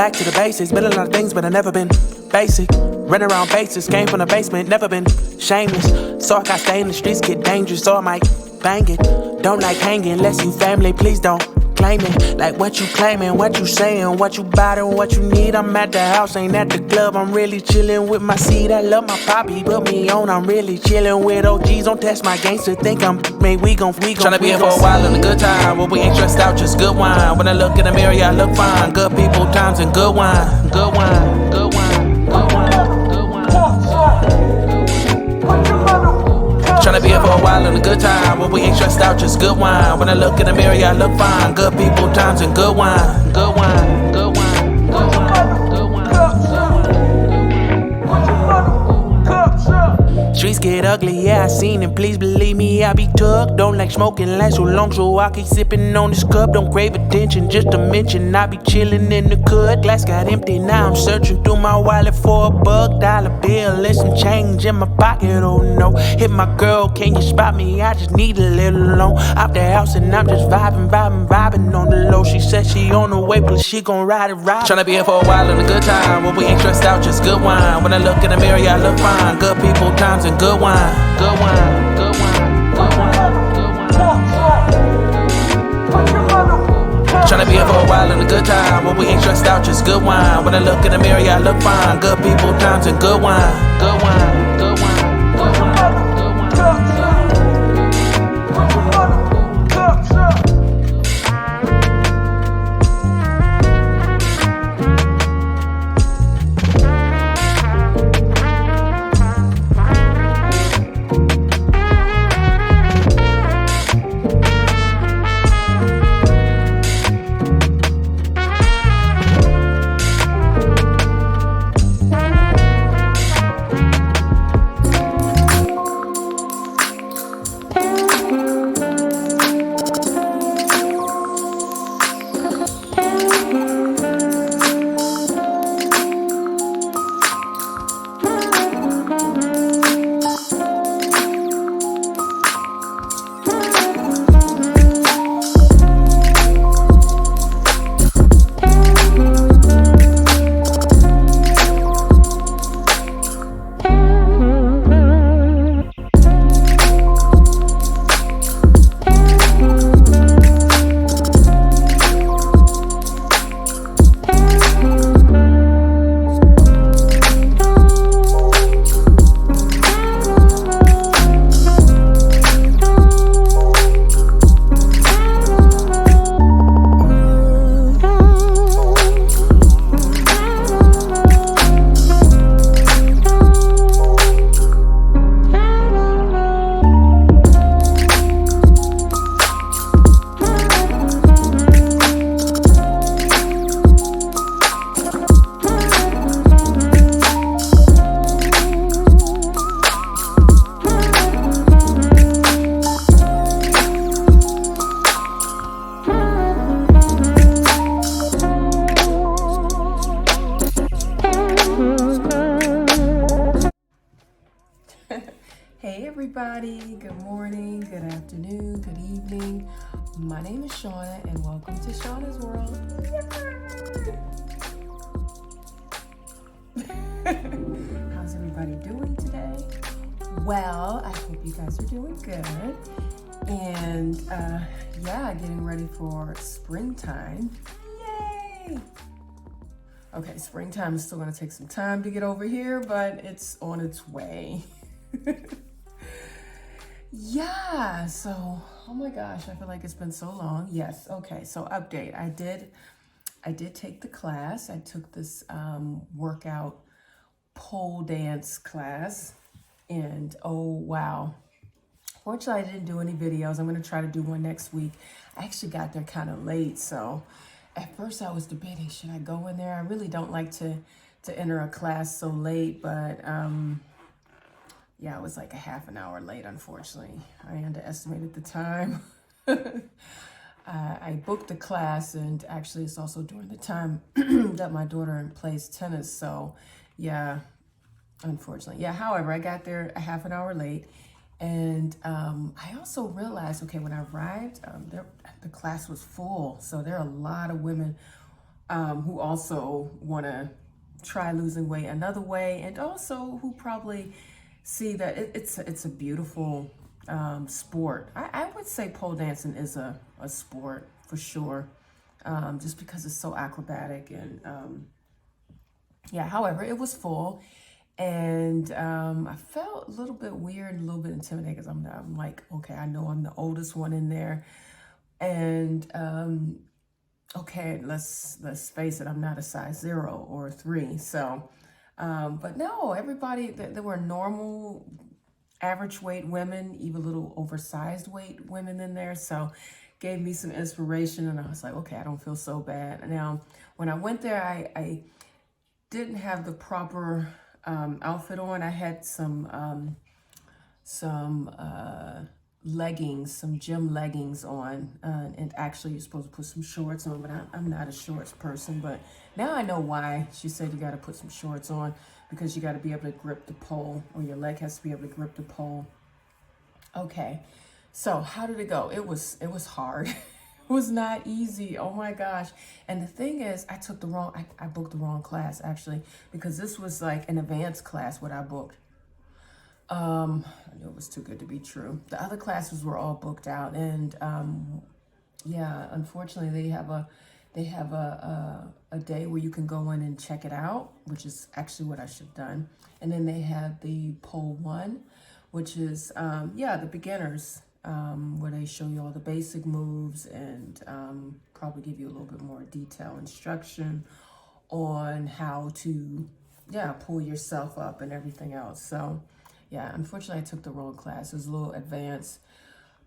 Back to the basics, been a lot of things, but I never been basic. Run around bases, came from the basement, never been shameless. So I got stay in the streets, get dangerous, so I might bang it. Don't like hanging unless you family, please don't claim it. Like what you claiming, what you saying, what you bout and what you need. I'm at the house, ain't at the club. I'm really chillin' with my seed. I love my poppy, put me on. I'm really chillin' with OGs. Don't test my gangster, think I'm me. We gon' Tryna be here for a while in a good time, but we ain't stressed out, just good wine. When I look in the mirror, yeah, I look fine. Good people, times and good wine, good wine, good wine, good wine. Tryna be here for a while in a good time, but we ain't stressed out, just good wine. When I look in the mirror, yeah, I look fine. Good people, times and good wine, good wine, good wine, good wine, good wine. Streets get ugly, yeah, I seen it. Please believe me, I be tucked. Don't like smoking, last so long, so I keep sipping on this cup. Don't crave attention, just to mention I be chilling in the cut. Glass got empty, now I'm searching through my wallet for a $1 bill and some change in my pocket. Oh no, hit my girl, can you spot me? I just need a little loan. Out the house and I'm just vibing on the low. She said she on the way, but she gon' ride it. Tryna be here for a while in a good time, but we ain't stressed out, just good wine. When I look in the mirror, yeah, I look fine. Good people, times and good wine, good wine, good wine, good wine, good wine. Tryna be here for a while in a good time, but we ain't stressed out, just good wine. When I look in the mirror, yeah, I look fine. Good people, times and good wine, good wine, good wine, good wine, good wine. Hey everybody, good morning, good afternoon, good evening. My name is Shauna and welcome to Shauna's World. How's everybody doing today? Well, I hope you guys are doing good. And yeah, getting ready for springtime. Yay! Okay, springtime is still gonna take some time to get over here, but it's on its way. Yeah, so oh my gosh, I feel like it's been so long. Yes, okay, so update. I did take the class. I took this workout pole dance class, and oh wow. Fortunately, I didn't do any videos. I'm gonna try to do one next week. I actually got there kind of late, so at first I was debating, should I go in there? I really don't like to enter a class so late, but yeah, I was like a half an hour late, unfortunately. I underestimated the time. I booked the class, and actually it's also during the time that my daughter plays tennis, so yeah, unfortunately. Yeah, however, I got there a half an hour late, and I also realized, okay, when I arrived, the class was full, so there are a lot of women who also want to try losing weight another way, and also who probably see that it's a beautiful sport. I would say pole dancing is a sport for sure, just because it's so acrobatic and yeah. However, it was full, and I felt a little bit weird, a little bit intimidated because I'm like, okay, I know I'm the oldest one in there, and okay, let's face it, I'm not a size 0 or a 3, so but no, everybody, there were normal average weight women, even a little oversized weight women in there, so gave me some inspiration, and I was like, okay, I don't feel so bad. Now when I went there, I didn't have the proper outfit on. I had some leggings, some gym leggings on, and actually you're supposed to put some shorts on, but I'm not a shorts person. But now I know why she said you got to put some shorts on, because you got to be able to grip the pole, or your leg has to be able to grip the pole. Okay, so how did it go? It was hard. It was not easy. Oh my gosh. And the thing is, I booked the wrong class actually, because this was like an advanced class what I booked. I knew it was too good to be true. The other classes were all booked out, and yeah, unfortunately they have a day where you can go in and check it out, which is actually what I should have done. And then they have the pole 1, which is yeah, the beginners, where they show you all the basic moves and probably give you a little bit more detailed instruction on how to, yeah, pull yourself up and everything else. So yeah, unfortunately I took the wrong class. It was a little advanced,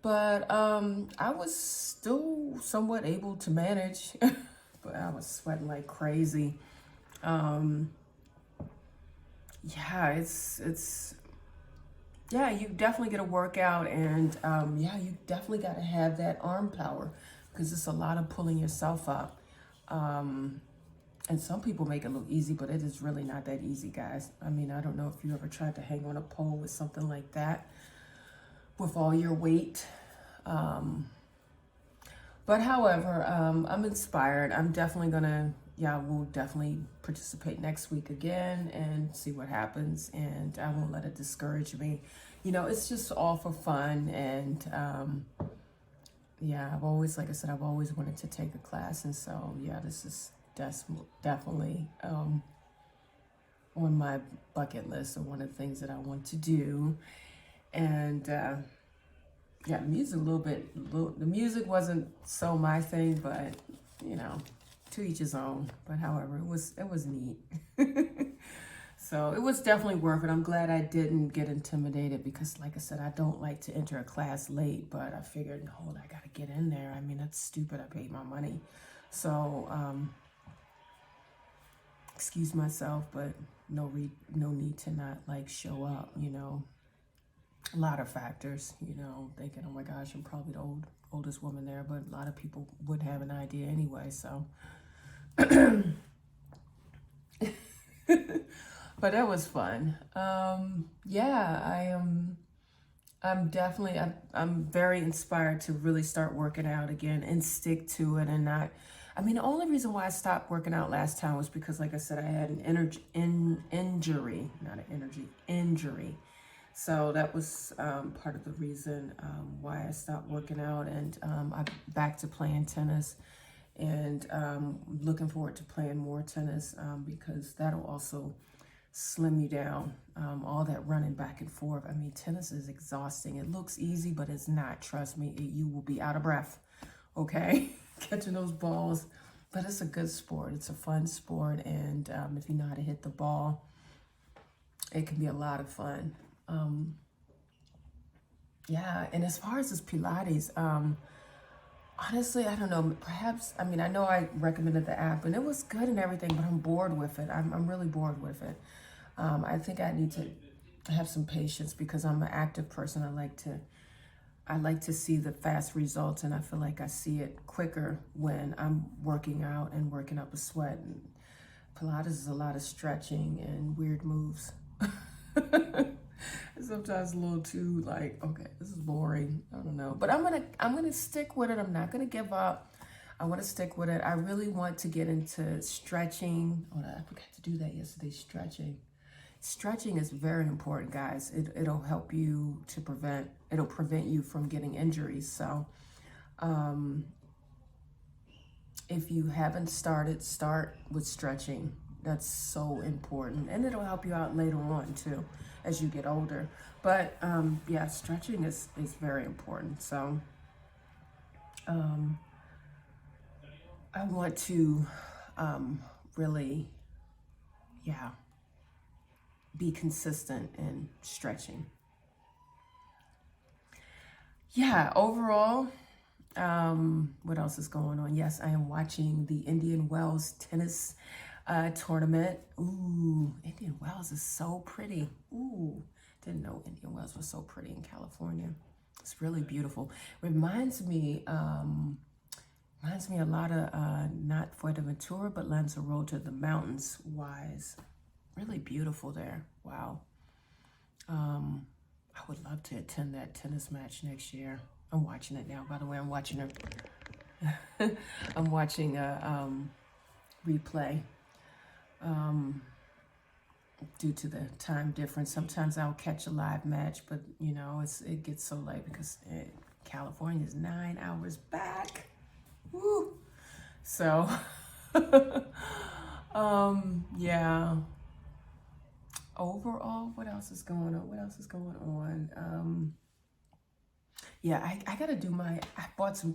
but I was still somewhat able to manage, but I was sweating like crazy. Yeah, it's yeah, you definitely get a workout, and yeah, you definitely got to have that arm power, because it's a lot of pulling yourself up. And some people make it look easy, but it is really not that easy, guys. I mean, I don't know if you ever tried to hang on a pole with something like that, with all your weight. But however, I'm inspired. I'm definitely gonna, yeah, we'll definitely participate next week again and see what happens. And I won't let it discourage me. You know, it's just all for fun. And yeah, I've always, like I said, I've always wanted to take a class. And so, yeah, this is definitely on my bucket list, or one of the things that I want to do. And yeah, the music the music wasn't so my thing, but you know, to each his own. But however, it was neat. So it was definitely worth it. I'm glad I didn't get intimidated, because like I said, I don't like to enter a class late, but I figured, no, I gotta get in there. I mean, that's stupid. I paid my money. So excuse myself, but no need to not like show up, you know. A lot of factors, you know, thinking, oh my gosh, I'm probably the oldest woman there, but a lot of people would have an idea anyway, so. But that was fun. Yeah, I'm very inspired to really start working out again and stick to it, and not, I mean, the only reason why I stopped working out last time was because, like I said, I had an injury. So that was part of the reason why I stopped working out, and I'm back to playing tennis, and looking forward to playing more tennis, because that'll also slim you down. All that running back and forth. I mean, tennis is exhausting. It looks easy, but it's not. Trust me, you will be out of breath, okay? Catching those balls. But it's a good sport. It's a fun sport, and if you know how to hit the ball, it can be a lot of fun. Yeah, and as far as this Pilates, honestly, I don't know, perhaps, I mean, I know I recommended the app, and it was good and everything, but I'm bored with it. I'm really bored with it. I think I need to have some patience, because I'm an active person. I like to see the fast results, and I feel like I see it quicker when I'm working out and working up a sweat. And Pilates is a lot of stretching and weird moves. Sometimes a little too like, okay, this is boring. I don't know, but I'm gonna stick with it. I'm not gonna give up. I want to stick with it. I really want to get into stretching. Oh, I forgot to do that yesterday, stretching. Stretching is very important, guys. It'll help you to it'll prevent you from getting injuries. So if you haven't started, start with stretching. That's so important. And it'll help you out later on too, as you get older. But yeah, stretching is very important. So I want to really, yeah, be consistent in stretching. Yeah, overall, what else is going on? Yes, I am watching the Indian Wells tennis tournament. Ooh, Indian Wells is so pretty. Ooh, didn't know Indian Wells was so pretty in California. It's really beautiful. Reminds me a lot of not Fuerteventura, but Lanzarote, to the mountains wise. Really beautiful there. Wow. I would love to attend that tennis match next year. I'm watching it now, by the way. I'm watching a I'm watching a replay. Due to the time difference, sometimes I'll catch a live match, but you know, it gets so late because California is 9 hours back. Woo! So, yeah. Overall, what else is going on? What else is going on? Yeah, I gotta do I bought some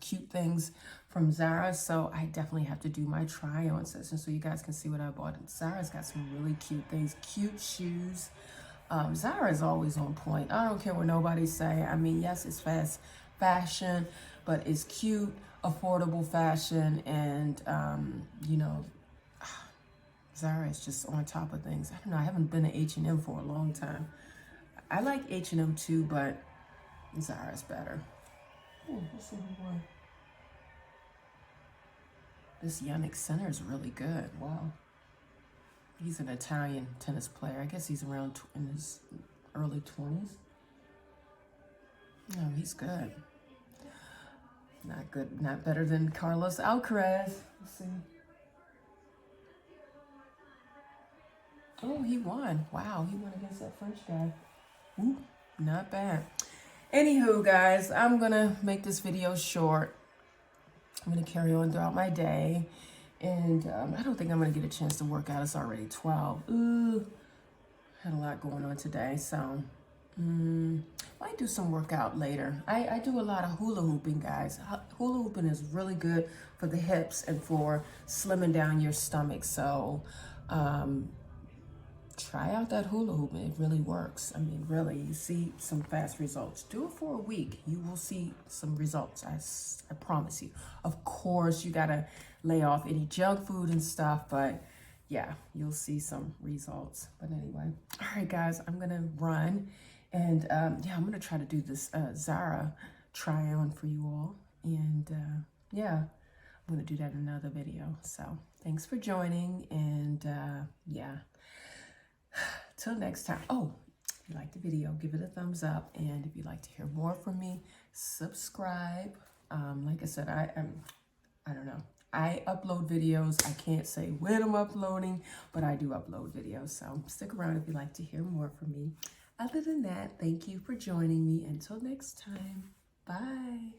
cute things from Zara, so I definitely have to do my try-on session so you guys can see what I bought. And Zara's got some really cute things, cute shoes. Zara is always on point. I don't care what nobody say. I mean, yes, it's fast fashion, but it's cute, affordable fashion, and you know, Zara is just on top of things. I don't know, I haven't been to H&M for a long time. I like H&M too, but Zara's better. Ooh, let's see who won. This Yannick Sinner is really good. Wow. He's an Italian tennis player. I guess he's around in his early 20s. No, he's good. Not good, not better than Carlos Alcaraz. Let's see. Oh, he won. Wow, he won against that French guy. Ooh, not bad. Anywho, guys, I'm gonna make this video short. I'm gonna carry on throughout my day. And I don't think I'm gonna get a chance to work out. It's already 12. Ooh, had a lot going on today, so I might do some workout later. I do a lot of hula hooping, guys. Hula hooping is really good for the hips and for slimming down your stomach. So try out that hula hoop. It really works. I mean, really, you see some fast results. Do it for a week. You will see some results. I promise you. Of course, you gotta lay off any junk food and stuff, but yeah, you'll see some results. But anyway, all right, guys, I'm gonna run, and yeah, I'm gonna try to do this Zara try on for you all, and yeah, I'm gonna do that in another video. So thanks for joining, and yeah. Till next time. Oh, if you liked the video, give it a thumbs up. And if you'd like to hear more from me, subscribe. Like I said, I don't know. I upload videos. I can't say when I'm uploading, but I do upload videos. So stick around if you'd like to hear more from me. Other than that, thank you for joining me. Until next time, bye.